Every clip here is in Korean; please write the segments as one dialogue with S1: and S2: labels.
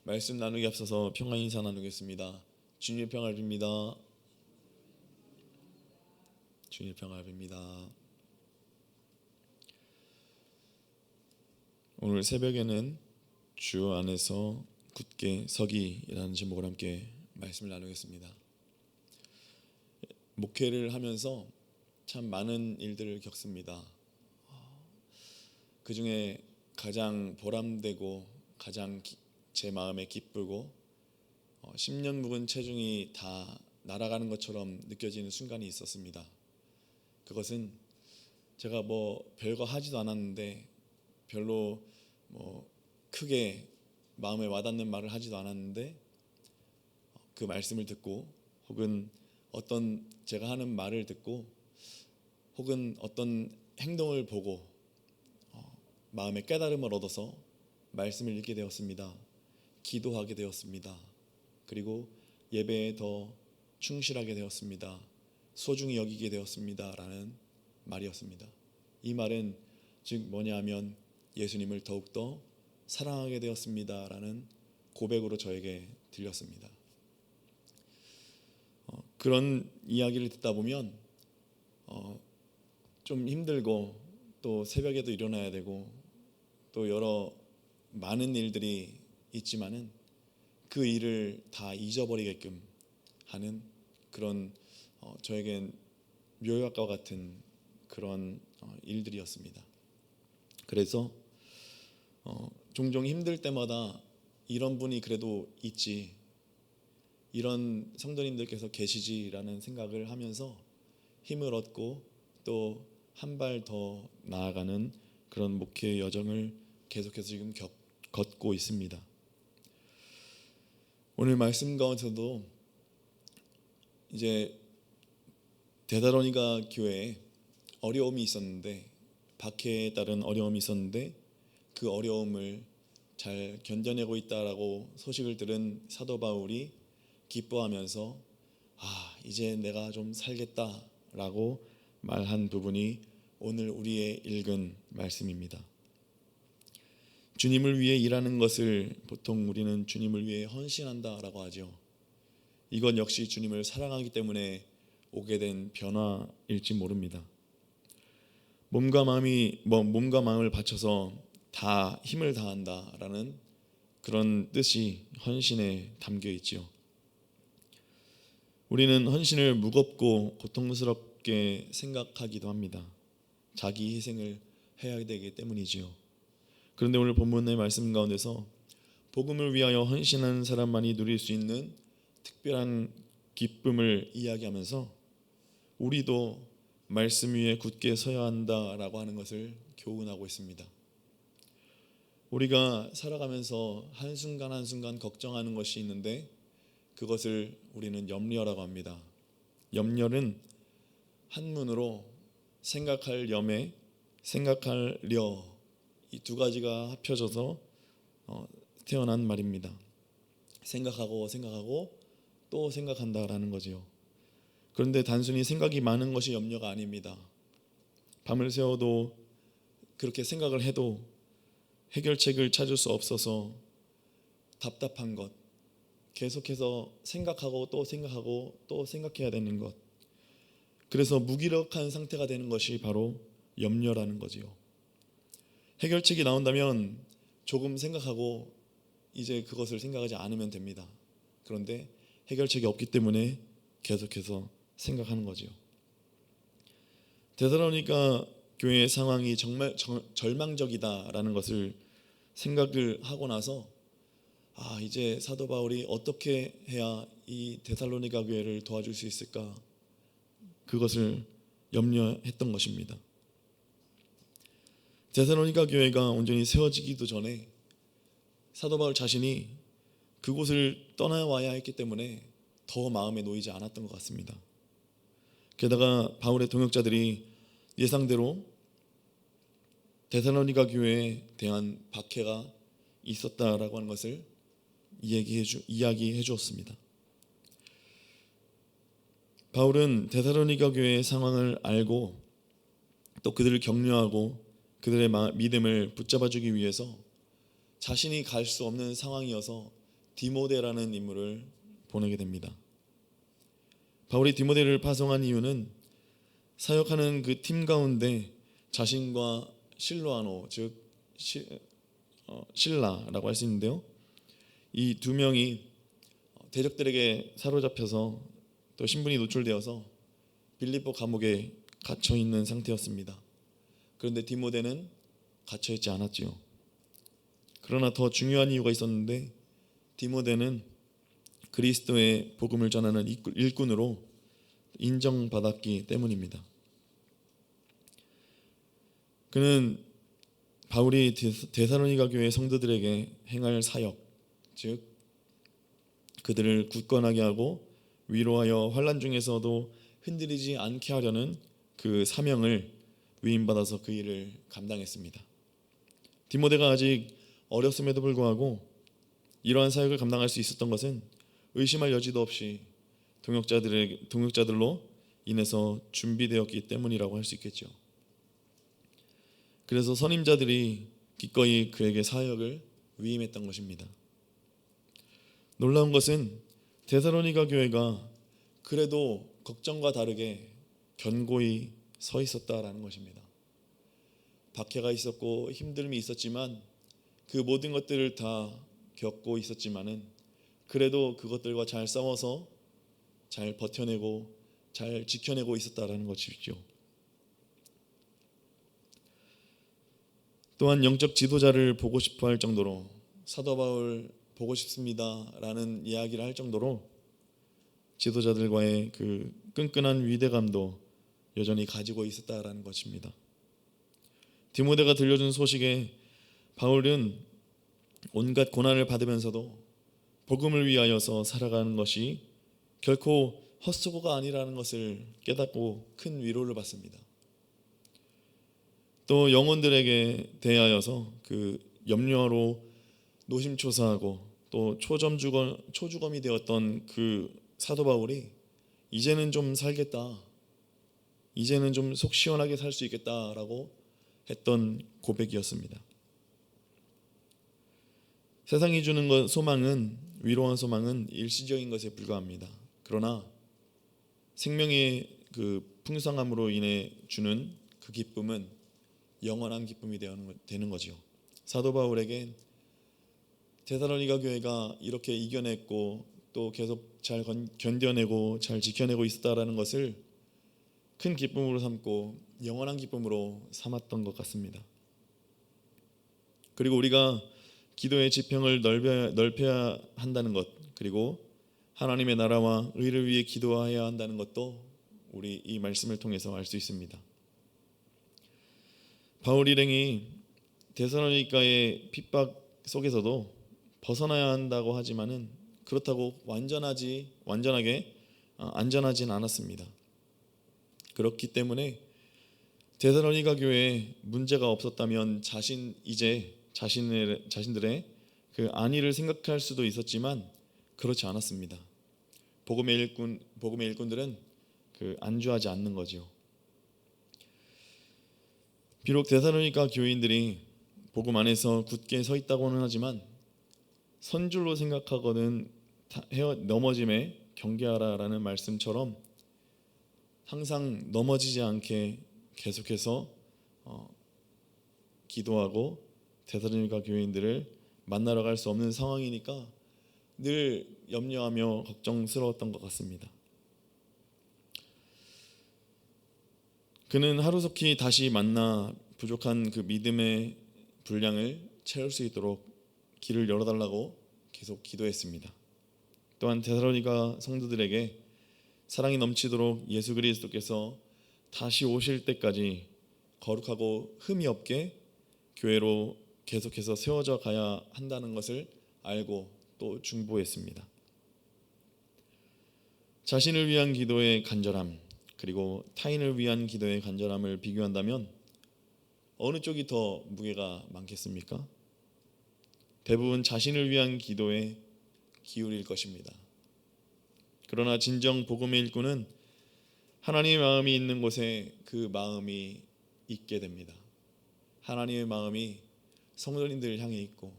S1: 말씀 나누기 앞서서 평안 인사 나누겠습니다. 주님의 평안을 빕니다. 주님의 평안을 빕니다. 오늘 새벽에는 주 안에서 굳게 서기라는 제목으로 함께 말씀을 나누겠습니다. 목회를 하면서 참 많은 일들을 겪습니다. 그 중에 가장 보람되고 가장 제 마음에 기쁘고 10년 묵은 체중이 다 날아가는 것처럼 느껴지는 순간이 있었습니다. 그것은 제가 별거 하지도 않았는데 별로 크게 마음에 와닿는 말을 하지도 않았는데 그 말씀을 듣고 혹은 어떤 제가 하는 말을 듣고 혹은 어떤 행동을 보고 마음의 깨달음을 얻어서 말씀을 읽게 되었습니다. 기도하게 되었습니다. 그리고 예배에 더 충실하게 되었습니다. 소중히 여기게 되었습니다. 라는 말이었습니다. 이 말은 즉 뭐냐 하면 예수님을 더욱더 사랑하게 되었습니다. 라는 고백으로 저에게 들렸습니다. 그런 이야기를 듣다 보면 좀 힘들고 또 새벽에도 일어나야 되고 또 여러 많은 일들이 있지만은 그 일을 다 잊어버리게끔 하는 그런 저에겐 묘약과 같은 그런 일들이었습니다. 그래서 종종 힘들 때마다 이런 분이 그래도 있지, 이런 성도님들께서 계시지라는 생각을 하면서 힘을 얻고 또 한 발 더 나아가는 그런 목회 여정을 계속해서 지금 걷고 있습니다. 오늘 말씀 가운데서도 이제 데살로니가 교회에 어려움이 있었는데, 박해에 따른 어려움이 있었는데 그 어려움을 잘 견뎌내고 있다라고 소식을 들은 사도 바울이 기뻐하면서 이제 내가 좀 살겠다라고 말한 부분이 오늘 우리의 읽은 말씀입니다. 주님을 위해 일하는 것을 보통 우리는 주님을 위해 헌신한다라고 하죠. 이건 역시 주님을 사랑하기 때문에 오게 된 변화일지 모릅니다. 몸과 마음을 바쳐서 다 힘을 다한다라는 그런 뜻이 헌신에 담겨 있지요. 우리는 헌신을 무겁고 고통스럽게 생각하기도 합니다. 자기 희생을 해야 되기 때문이지요. 그런데 오늘 본문의 말씀 가운데서 복음을 위하여 헌신하는 사람만이 누릴 수 있는 특별한 기쁨을 이야기하면서 우리도 말씀 위에 굳게 서야 한다라고 하는 것을 교훈하고 있습니다. 우리가 살아가면서 한순간 한순간 걱정하는 것이 있는데 그것을 우리는 염려라고 합니다. 염려는 한문으로 생각할 염에 생각할 려, 이 두 가지가 합쳐져서 태어난 말입니다. 생각하고 또 생각한다라는 거지요. 그런데 단순히 생각이 많은 것이 염려가 아닙니다. 밤을 새워도 그렇게 생각을 해도 해결책을 찾을 수 없어서 답답한 것, 계속해서 생각하고 또 생각해야 되는 것, 그래서 무기력한 상태가 되는 것이 바로 염려라는 거지요. 해결책이 나온다면 조금 생각하고 이제 그것을 생각하지 않으면 됩니다. 그런데 해결책이 없기 때문에 계속해서 생각하는 거지요. 데살로니가 교회의 상황이 정말 절망적이다라는 것을 생각을 하고 나서 이제 사도 바울이 어떻게 해야 이 데살로니가 교회를 도와줄 수 있을까, 그것을 염려했던 것입니다. 데살로니가 교회가 온전히 세워지기도 전에 사도 바울 자신이 그곳을 떠나와야 했기 때문에 더 마음에 놓이지 않았던 것 같습니다. 게다가 바울의 동역자들이 예상대로 데살로니가 교회에 대한 박해가 있었다라고 하는 것을 이야기해 주었습니다. 바울은 데살로니가 교회의 상황을 알고 또 그들을 격려하고 그들의 믿음을 붙잡아주기 위해서 자신이 갈 수 없는 상황이어서 디모데라는 인물을 보내게 됩니다. 바울이 디모데를 파송한 이유는 사역하는 그 팀 가운데 자신과 실로아노, 즉 실라라고 할 수 있는데요, 이 두 명이 대적들에게 사로잡혀서 또 신분이 노출되어서 빌립보 감옥에 갇혀 있는 상태였습니다. 그런데 디모데는 갇혀 있지 않았지요. 그러나 더 중요한 이유가 있었는데, 디모데는 그리스도의 복음을 전하는 일꾼으로 인정받았기 때문입니다. 그는 바울이 데살로니가 교회 성도들에게 행할 사역, 즉 그들을 굳건하게 하고 위로하여 환난 중에서도 흔들리지 않게 하려는 그 사명을 위임받아서 그 일을 감당했습니다. 디모데가 아직 어렸음에도 불구하고 이러한 사역을 감당할 수 있었던 것은 의심할 여지도 없이 동역자들로 인해서 준비되었기 때문이라고 할 수 있겠죠. 그래서 선임자들이 기꺼이 그에게 사역을 위임했던 것입니다. 놀라운 것은 데살로니가 교회가 그래도 걱정과 다르게 견고히 서 있었다라는 것입니다. 박해가 있었고 힘듦이 있었지만, 그 모든 것들을 다 겪고 있었지만은 그래도 그것들과 잘 싸워서 잘 버텨내고 잘 지켜내고 있었다라는 것이죠. 또한 영적 지도자를 보고 싶어 할 정도로, 사도 바울 보고 싶습니다라는 이야기를 할 정도로 지도자들과의 그 끈끈한 위대감도 여전히 가지고 있었다라는 것입니다. 디모데가 들려준 소식에 바울은 온갖 고난을 받으면서도 복음을 위하여서 살아가는 것이 결코 헛수고가 아니라는 것을 깨닫고 큰 위로를 받습니다. 또 영혼들에게 대하여서 그 염려로 노심초사하고 또 초주검이 되었던 그 사도 바울이 이제는 좀 살겠다, 이제는 좀 속 시원하게 살 수 있겠다라고 했던 고백이었습니다. 세상이 주는 소망은, 위로한 소망은 일시적인 것에 불과합니다. 그러나 생명의 그 풍성함으로 인해 주는 그 기쁨은 영원한 기쁨이 되는 거지요. 사도 바울에게 데살로니가 교회가 이렇게 이겨냈고 또 계속 잘 견뎌내고 잘 지켜내고 있었다라는 것을 큰 기쁨으로 삼고 영원한 기쁨으로 삼았던 것 같습니다. 그리고 우리가 기도의 지평을 넓혀야 한다는 것, 그리고 하나님의 나라와 의를 위해 기도해야 한다는 것도 우리 이 말씀을 통해서 알 수 있습니다. 바울 일행이 데살로니가의 핍박 속에서도 벗어나야 한다고 하지만은 그렇다고 완전하게 안전하진 않았습니다. 그렇기 때문에 데살로니가 교회에 문제가 없었다면 자신들의 그 안위를 생각할 수도 있었지만 그렇지 않았습니다. 복음의 일꾼들은 그 안주하지 않는 거죠. 비록 데살로니가 교인들이 복음 안에서 굳게 서 있다고는 하지만 선줄로 생각하거든 넘어짐에 경계하라라는 말씀처럼 항상 넘어지지 않게 계속해서 기도하고 데살로니가 교인들을 만나러 갈 수 없는 상황이니까 늘 염려하며 걱정스러웠던 것 같습니다. 그는 하루속히 다시 만나 부족한 그 믿음의 분량을 채울 수 있도록 길을 열어달라고 계속 기도했습니다. 또한 데살로니가 성도들에게 사랑이 넘치도록 예수 그리스도께서 다시 오실 때까지 거룩하고 흠이 없게 교회로 계속해서 세워져 가야 한다는 것을 알고 또 중보했습니다. 자신을 위한 기도의 간절함, 그리고 타인을 위한 기도의 간절함을 비교한다면 어느 쪽이 더 무게가 많겠습니까? 대부분 자신을 위한 기도에 기울일 것입니다. 그러나 진정 복음의 일꾼은 하나님의 마음이 있는 곳에 그 마음이 있게 됩니다. 하나님의 마음이 성도님들을 향해 있고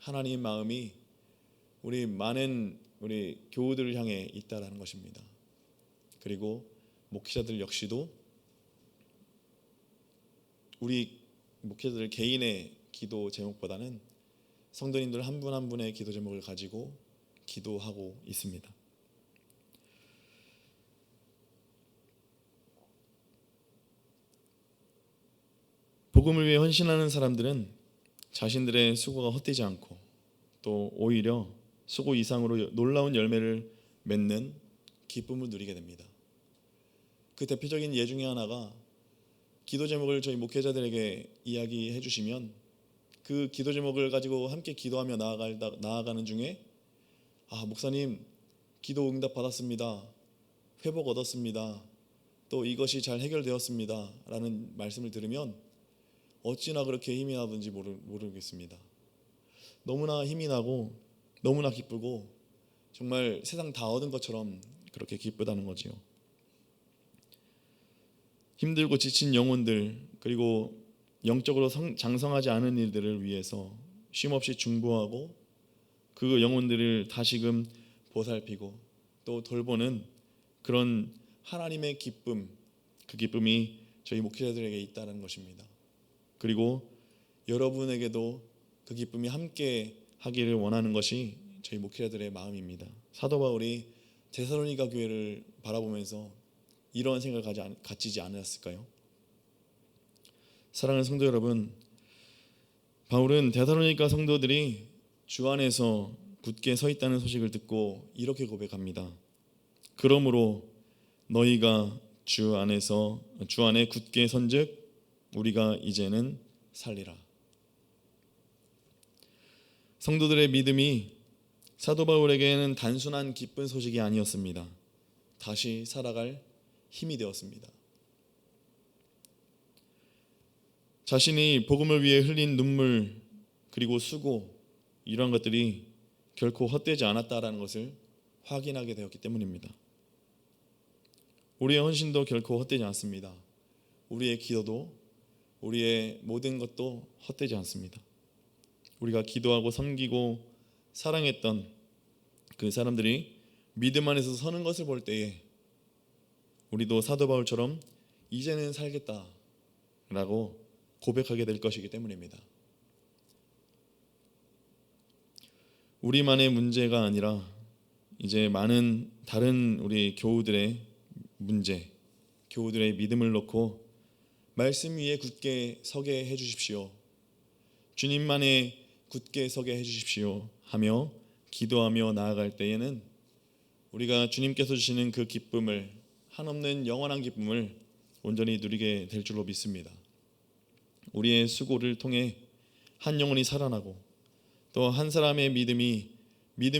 S1: 하나님의 마음이 우리 많은 우리 교우들을 향해 있다라는 것입니다. 그리고 목회자들 역시도 우리 목회자들 개인의 기도 제목보다는 성도님들 한 분 한 분의 기도 제목을 가지고 기도하고 있습니다. 복음을 위해 헌신하는 사람들은 자신들의 수고가 헛되지 않고 또 오히려 수고 이상으로 놀라운 열매를 맺는 기쁨을 누리게 됩니다. 그 대표적인 예 중에 하나가 기도 제목을 저희 목회자들에게 이야기해 주시면 그 기도 제목을 가지고 함께 기도하며 나아가는 중에 목사님 기도 응답 받았습니다. 회복 얻었습니다. 또 이것이 잘 해결되었습니다. 라는 말씀을 들으면 어찌나 그렇게 힘이 나든지 모르겠습니다. 너무나 힘이 나고 너무나 기쁘고 정말 세상 다 얻은 것처럼 그렇게 기쁘다는 거지요. 힘들고 지친 영혼들 그리고 영적으로 장성하지 않은 일들을 위해서 쉼없이 중보하고 그 영혼들을 다시금 보살피고 또 돌보는 그런 하나님의 기쁨, 그 기쁨이 저희 목회자들에게 있다는 것입니다. 그리고 여러분에게도 그 기쁨이 함께 하기를 원하는 것이 저희 목회자들의 마음입니다. 사도 바울이 데살로니가 교회를 바라보면서 이런 생각을 가지지 않았을까요? 사랑하는 성도 여러분, 바울은 데살로니가 성도들이 주 안에서 굳게 서 있다는 소식을 듣고 이렇게 고백합니다. 그러므로 너희가 주 안에 굳게 선즉 우리가 이제는 살리라. 성도들의 믿음이 사도 바울에게는 단순한 기쁜 소식이 아니었습니다. 다시 살아갈 힘이 되었습니다. 자신이 복음을 위해 흘린 눈물 그리고 수고 이러한 것들이 결코 헛되지 않았다라는 것을 확인하게 되었기 때문입니다. 우리의 헌신도 결코 헛되지 않습니다. 우리의 기도도 우리의 모든 것도 헛되지 않습니다. 우리가 기도하고 섬기고 사랑했던 그 사람들이 믿음 안에서 서는 것을 볼 때에 우리도 사도 바울처럼 이제는 살겠다라고 고백하게 될 것이기 때문입니다. 우리만의 문제가 아니라 이제 많은 다른 우리 교우들의 문제, 교우들의 믿음을 놓고 말씀 위에 굳게 서게 해주십시오. 주님만에 굳게 서게 해주십시오 하며 기도하며 나아갈 때에는 우리가 주님께서 주시는 그 기쁨을, 한없는 영원한 기쁨을 온전히 누리게 될 줄로 믿습니다. 우리의 수고를 통해 한 영혼이 살아나고 또 한 사람의 믿음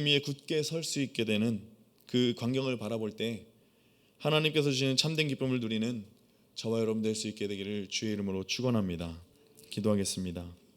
S1: 위에 굳게 설 수 있게 되는 그 광경을 바라볼 때 하나님께서 주시는 참된 기쁨을 누리는 저와 여러분 될 수 있게 되기를 주의 이름으로 축원합니다. 기도하겠습니다.